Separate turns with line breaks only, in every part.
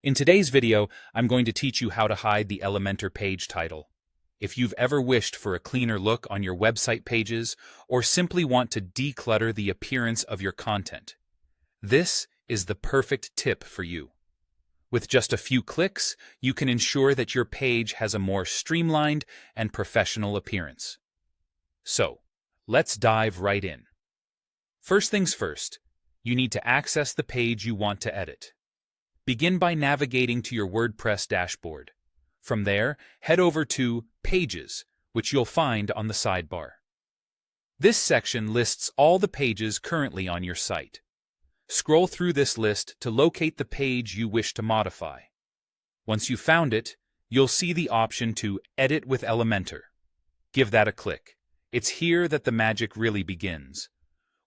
In today's video, I'm going to teach you how to hide the Elementor page title. If you've ever wished for a cleaner look on your website pages or simply want to declutter the appearance of your content, this is the perfect tip for you. With just a few clicks, you can ensure that your page has a more streamlined and professional appearance. So, let's dive right in. First things first, you need to access the page you want to edit. Begin by navigating to your WordPress dashboard. From there, head over to Pages, which you'll find on the sidebar. This section lists all the pages currently on your site. Scroll through this list to locate the page you wish to modify. Once you've found it, you'll see the option to Edit with Elementor. Give that a click. It's here that the magic really begins.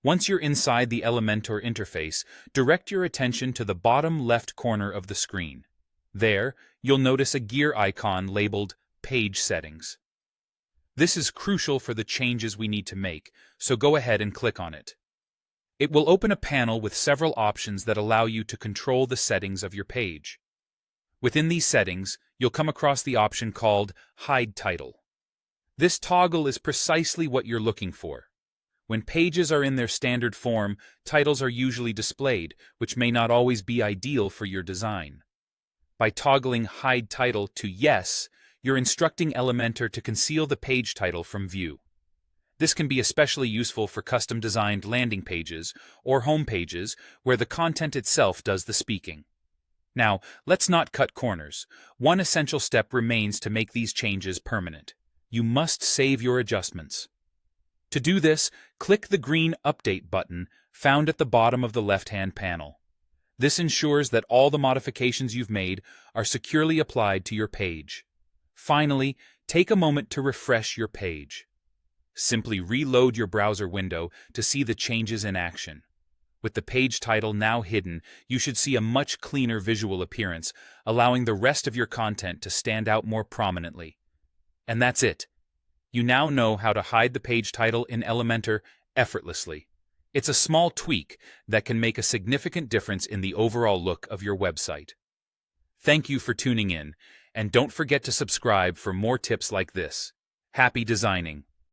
Once you're inside the Elementor interface, direct your attention to the bottom left corner of the screen. There, you'll notice a gear icon labeled Page Settings. This is crucial for the changes we need to make, so go ahead and click on it. It will open a panel with several options that allow you to control the settings of your page. Within these settings, you'll come across the option called Hide Title. This toggle is precisely what you're looking for. When pages are in their standard form, titles are usually displayed, which may not always be ideal for your design. By toggling Hide Title to Yes, you're instructing Elementor to conceal the page title from view. This can be especially useful for custom-designed landing pages or home pages where the content itself does the speaking. Now, let's not cut corners. One essential step remains to make these changes permanent. You must save your adjustments. To do this, click the green Update button found at the bottom of the left-hand panel. This ensures that all the modifications you've made are securely applied to your page. Finally, take a moment to refresh your page. Simply reload your browser window to see the changes in action. With the page title now hidden, you should see a much cleaner visual appearance, allowing the rest of your content to stand out more prominently. And that's it. You now know how to hide the page title in Elementor effortlessly. It's a small tweak that can make a significant difference in the overall look of your website. Thank you for tuning in, and don't forget to subscribe for more tips like this. Happy designing!